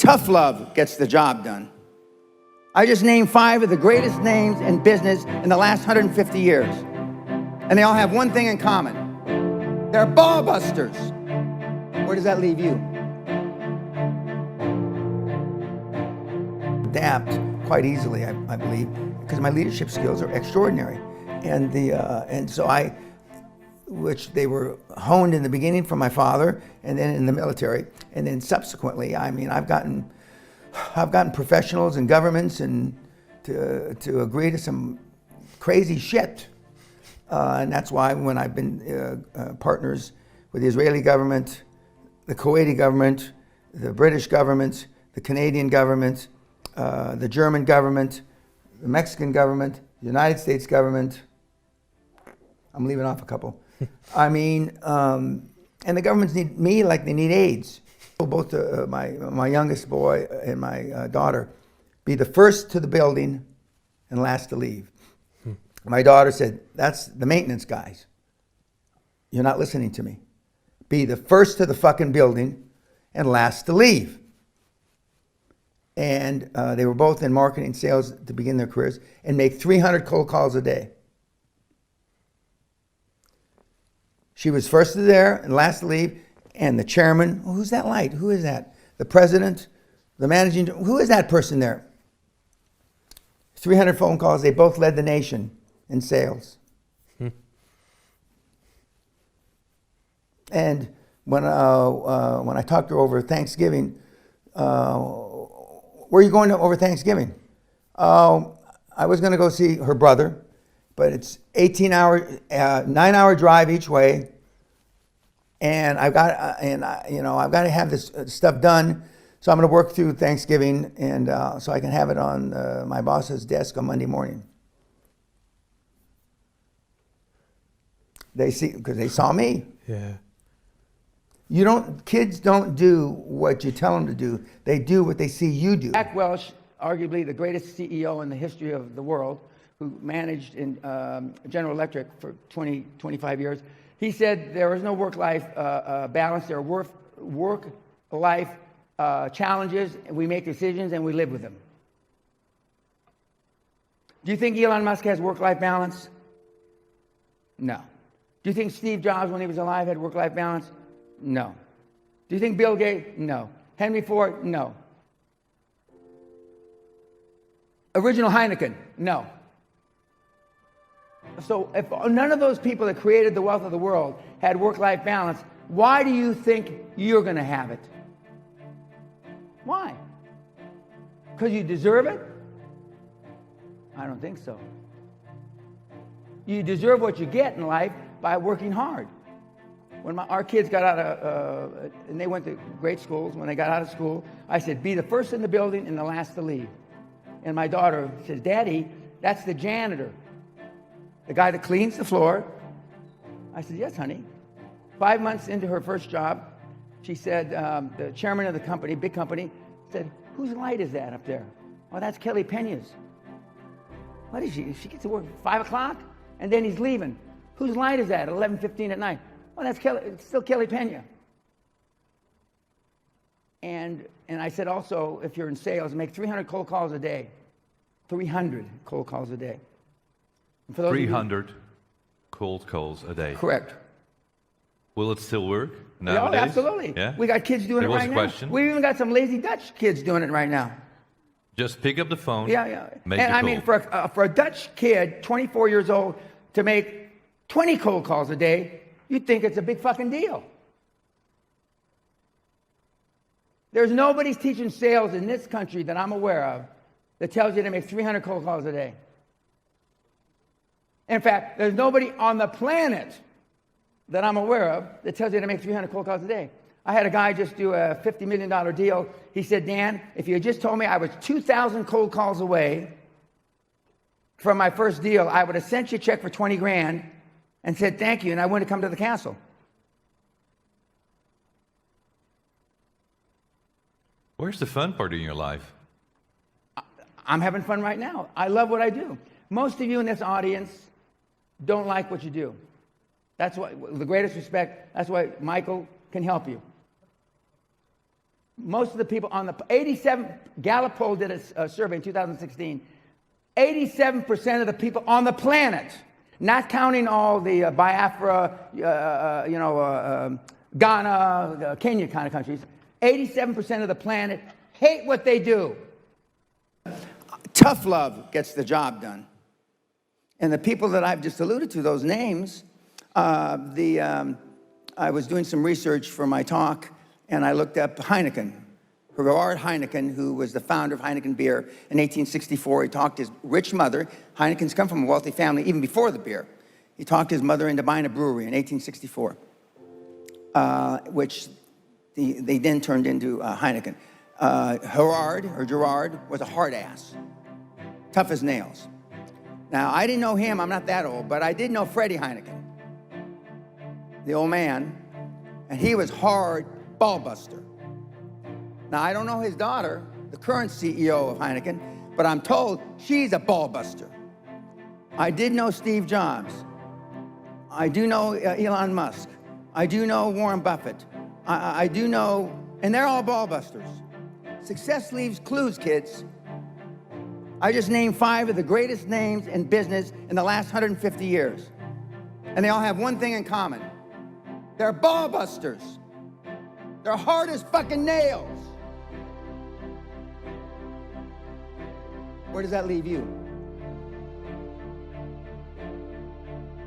Tough love gets the job done. I just named 5 of the greatest names in business in the last 150 years. And they all have one thing in common. They're ball busters. Where does that leave you? Adapt quite easily, I believe, because my leadership skills are extraordinary. And so which they were honed in the beginning from my father and then in the military. And then subsequently, I mean, I've gotten professionals and governments and to agree to some crazy shit. And that's why when I've been partners with the Israeli government, the Kuwaiti government, the British government, the Canadian government, the German government, the Mexican government, the United States government, I'm leaving off a couple. I mean, and the governments need me like they need AIDS. Both my youngest boy and my daughter be the first to the building and last to leave. My daughter said, that's the maintenance guys. You're not listening to me. Be the first to the fucking building and last to leave. And they were both in marketing sales to begin their careers and make 300 cold calls a day. She was first to there and last to leave. And the chairman, oh, who's that light? Who is that? The president, the managing, who is that person there? 300 phone calls. They both led the nation in sales. And when I talked to her over Thanksgiving, where are you going to over Thanksgiving? I was going to go see her brother, but it's 9-hour drive each way. And I've got to have this stuff done, so I'm going to work through Thanksgiving, and so I can have it on my boss's desk on Monday morning. Because they saw me. Yeah. Kids don't do what you tell them to do. They do what they see you do. Jack Welch, arguably the greatest CEO in the history of the world, who managed in General Electric for 25 years. He said there is no work-life balance. There are work-life challenges. And we make decisions and we live with them. Do you think Elon Musk has work-life balance? No. Do you think Steve Jobs, when he was alive, had work-life balance? No. Do you think Bill Gates? No. Henry Ford? No. Original Heineken? No. So if none of those people that created the wealth of the world had work-life balance, why do you think you're going to have it? Why? Because you deserve it? I don't think so. You deserve what you get in life by working hard. When our kids got out of, and they went to great schools, when they got out of school, I said, be the first in the building and the last to leave. And my daughter says, Daddy, that's the janitor. The guy that cleans the floor. I said, yes, honey. 5 months into her first job, she said, the chairman of the company, big company, said, whose light is that up there? Oh, that's Kelly Pena's. What is she? She gets to work at 5 o'clock, and then he's leaving. Whose light is that at 11:15 at night? Oh, that's Kelly. It's still Kelly Pena. And I said also, if you're in sales, make 300 cold calls a day. 300 cold calls a day. 300 cold calls a day. Correct. Will it still work nowadays? Oh, absolutely. Yeah? We got kids doing it right now. Question. We even got some lazy Dutch kids doing it right now. Just pick up the phone. Yeah. Make and a I call. mean, for a Dutch kid, 24 years old, to make 20 cold calls a day, you'd think it's a big fucking deal. There's nobody teaching sales in this country that I'm aware of that tells you to make 300 cold calls a day. In fact, there's nobody on the planet that I'm aware of that tells you to make 300 cold calls a day. I had a guy just do a $50 million deal. He said, Dan, if you had just told me I was 2,000 cold calls away from my first deal, I would have sent you a check for 20 grand and said thank you, and I wouldn't have come to the castle. Where's the fun part in your life? I'm having fun right now. I love what I do. Most of you in this audience don't like what you do. That's why, with the greatest respect, that's why Michael can help you. most of the people on the 87, Gallup poll did a survey in 2016, 87% of the people on the planet, not counting all the Biafra, Ghana, Kenya kind of countries, 87% of the planet hate what they do. Tough love gets the job done. And the people that I've just alluded to, those names, I was doing some research for my talk, and I looked up Heineken. Gerard Heineken, who was the founder of Heineken beer in 1864. He talked his rich mother. Heineken's come from a wealthy family even before the beer. He talked his mother into buying a brewery in 1864, which they then turned into Heineken. Gerard was a hard ass, tough as nails. Now, I didn't know him, I'm not that old, but I did know Freddie Heineken, the old man, and he was hard ball buster. Now, I don't know his daughter, the current CEO of Heineken, but I'm told she's a ball buster. I did know Steve Jobs. I do know Elon Musk. I do know Warren Buffett. I do know, and they're all ball busters. Success leaves clues, kids. I just named 5 of the greatest names in business in the last 150 years. And they all have one thing in common. They're ball busters. They're hard as fucking nails. Where does that leave you?